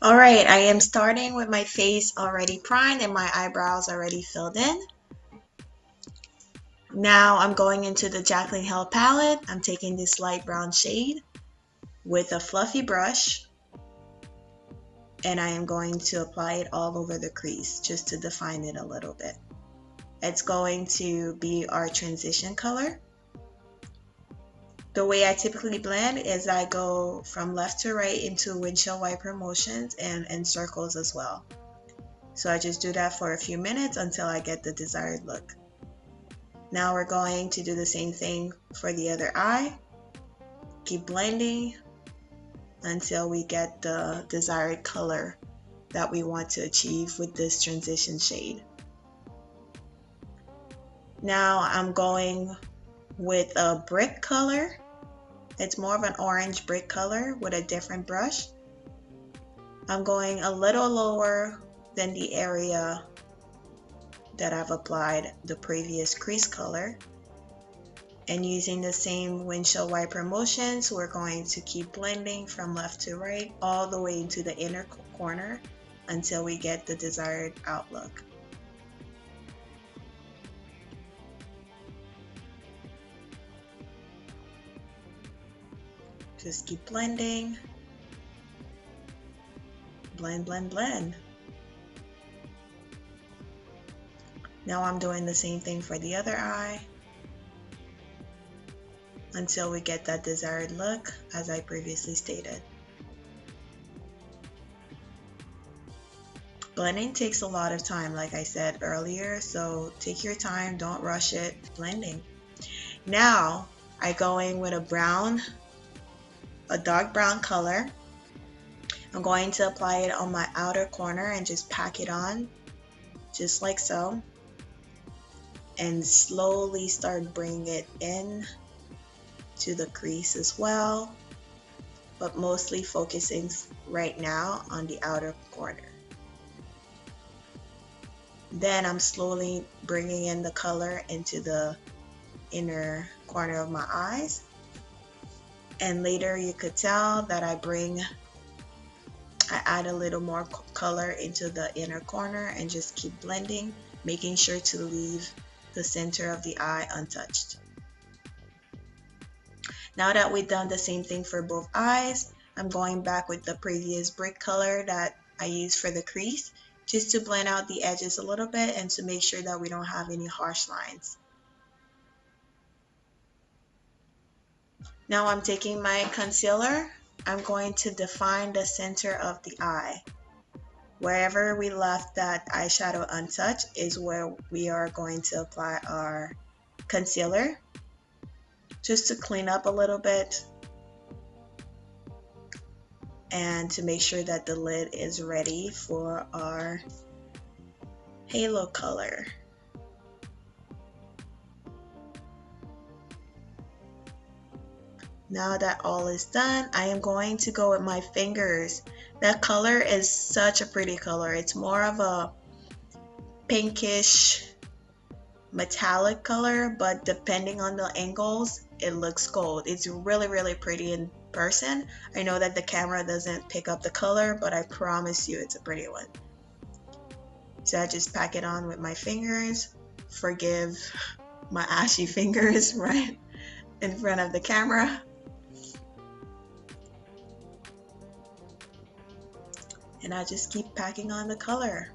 All right, I am starting with my face already primed and my eyebrows already filled in. Now I'm going into the Jaclyn Hill palette. I'm taking this light brown shade with a fluffy brush, and I am going to apply it all over the crease just to define it a little bit. It's going to be our transition color. The way I typically blend is I go from left to right into windshield wiper motions and in circles as well. So I just do that for a few minutes until I get the desired look. Now we're going to do the same thing for the other eye. Keep blending until we get the desired color that we want to achieve with this transition shade. Now I'm going with a brick color. It's more of an orange brick color with a different brush. I'm going a little lower than the area that I've applied the previous crease color. And using the same windshield wiper motions, we're going to keep blending from left to right all the way into the inner corner until we get the desired outlook. Just keep blending. Blend, blend, blend. Now I'm doing the same thing for the other eye until we get that desired look, as I previously stated. Blending takes a lot of time, like I said earlier, so take your time, don't rush it, blending. Now I go in with a dark brown color. I'm going to apply it on my outer corner and just pack it on, just like so. And slowly start bringing it in to the crease as well, but mostly focusing right now on the outer corner. Then I'm slowly bringing in the color into the inner corner of my eyes. And later you could tell that I add a little more color into the inner corner and just keep blending, making sure to leave the center of the eye untouched. Now that we've done the same thing for both eyes, I'm going back with the previous brick color that I used for the crease, just to blend out the edges a little bit and to make sure that we don't have any harsh lines. Now I'm taking my concealer. I'm going to define the center of the eye. Wherever we left that eyeshadow untouched is where we are going to apply our concealer, just to clean up a little bit and to make sure that the lid is ready for our halo color. Now that all is done, I am going to go with my fingers. That color is such a pretty color. It's more of a pinkish metallic color, but depending on the angles, it looks gold. It's really, really pretty in person. I know that the camera doesn't pick up the color, but I promise you it's a pretty one. So I just pack it on with my fingers. Forgive my ashy fingers right in front of the camera. And I just keep packing on the color.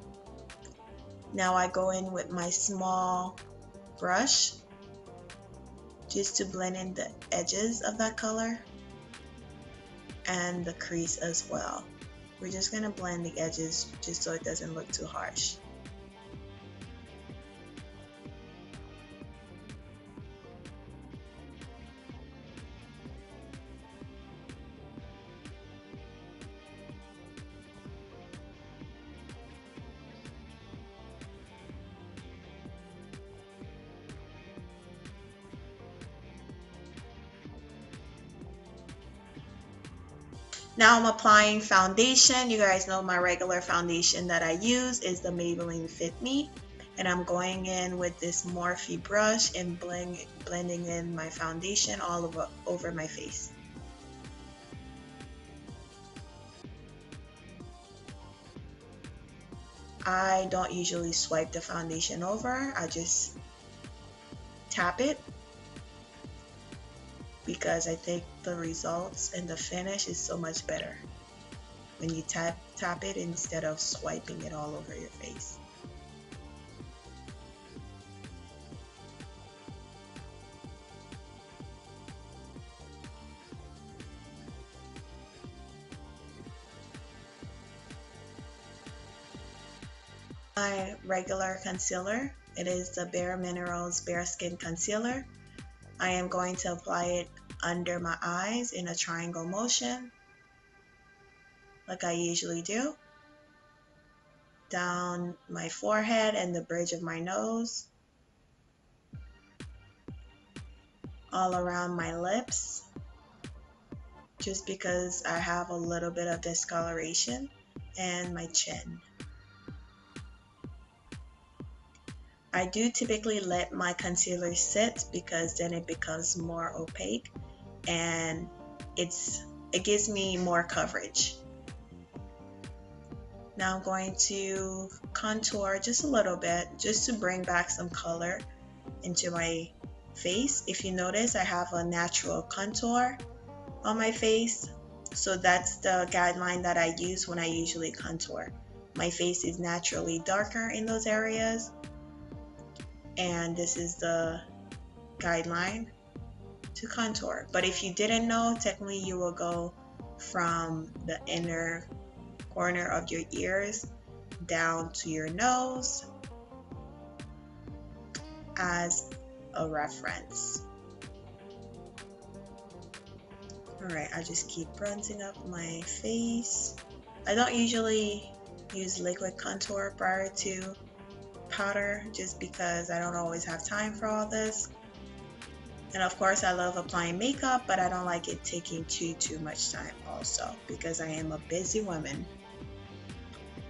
Now I go in with my small brush just to blend in the edges of that color and the crease as well. We're just going to blend the edges just so it doesn't look too harsh. Now I'm applying foundation. You guys know my regular foundation that I use is the Maybelline Fit Me. And I'm going in with this Morphe brush and blending in my foundation all over my face. I don't usually swipe the foundation over. I just tap it because I think the results and the finish is so much better when you tap it instead of swiping it all over your face. My regular concealer, it is the Bare Minerals Bare Skin Concealer. I am going to apply it under my eyes in a triangle motion, like I usually do, down my forehead and the bridge of my nose, all around my lips, just because I have a little bit of discoloration, and my chin. I do typically let my concealer sit because then it becomes more opaque and it gives me more coverage. Now I'm going to contour just a little bit just to bring back some color into my face. If you notice, I have a natural contour on my face, so that's the guideline that I use when I usually contour. My face is naturally darker in those areas, and this is the guideline to contour. But if you didn't know, technically you will go from the inner corner of your ears down to your nose as a reference. Alright, I just keep bronzing up my face. I don't usually use liquid contour prior to powder just because I don't always have time for all this. And of course I love applying makeup, but I don't like it taking too much time also because I am a busy woman.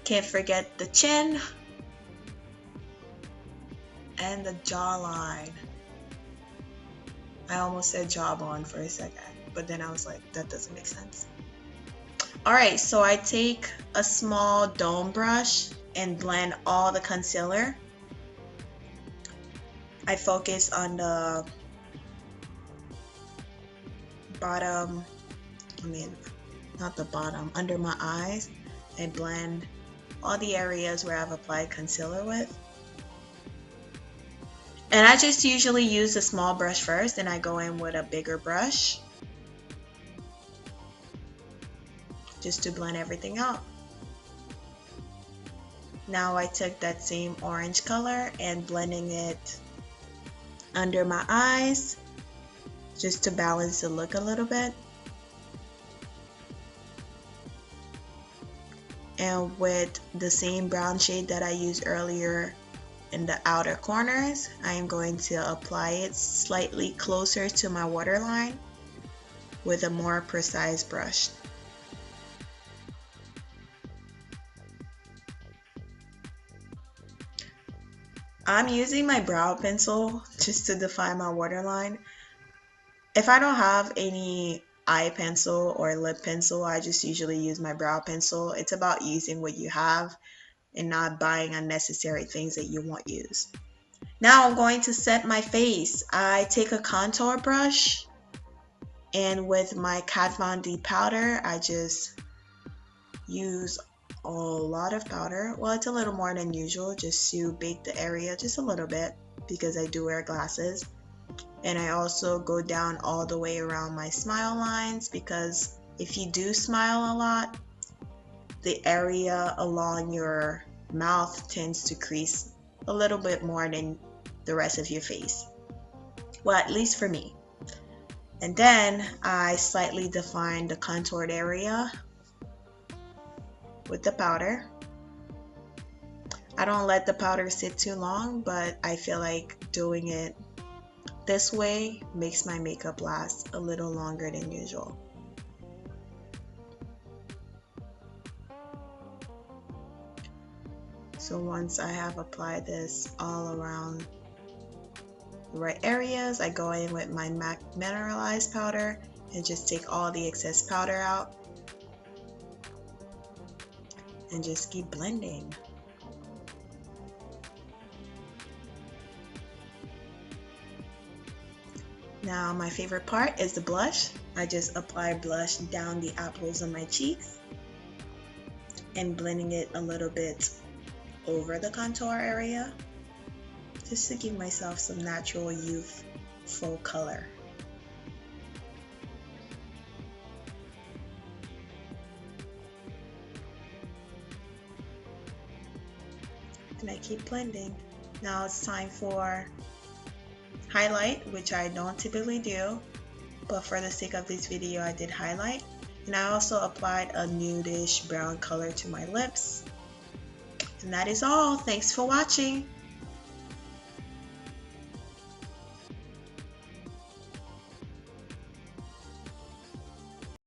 Can't forget the chin and the jawline. I almost said jawbone for a second, but then I was like, that doesn't make sense. Alright, so I take a small dome brush and blend all the concealer. I focus on the bottom, not the bottom, under my eyes, and blend all the areas where I've applied concealer with. And I just usually use a small brush first, and I go in with a bigger brush just to blend everything out. Now I took that same orange color and blending it under my eyes just to balance the look a little bit. And with the same brown shade that I used earlier in the outer corners, I am going to apply it slightly closer to my waterline with a more precise brush. I'm using my brow pencil just to define my waterline. If I don't have any eye pencil or lip pencil, I just usually use my brow pencil. It's about using what you have and not buying unnecessary things that you won't use. Now I'm going to set my face. I take a contour brush, and with my Kat Von D powder, I just use a lot of powder. Well, it's a little more than usual just to bake the area just a little bit because I do wear glasses. And I also go down all the way around my smile lines because if you do smile a lot, the area along your mouth tends to crease a little bit more than the rest of your face. Well, at least for me. And then I slightly define the contoured area with the powder. I don't let the powder sit too long, but I feel like doing it this way makes my makeup last a little longer than usual. So once I have applied this all around the right areas, I go in with my MAC mineralized powder and just take all the excess powder out and just keep blending. Now my favorite part is the blush. I just apply blush down the apples of my cheeks and blending it a little bit over the contour area just to give myself some natural youthful color. And I keep blending. Now it's time for highlight, which I don't typically do, but for the sake of this video I did highlight. And I also applied a nudish brown color to my lips. And that is all. Thanks for watching.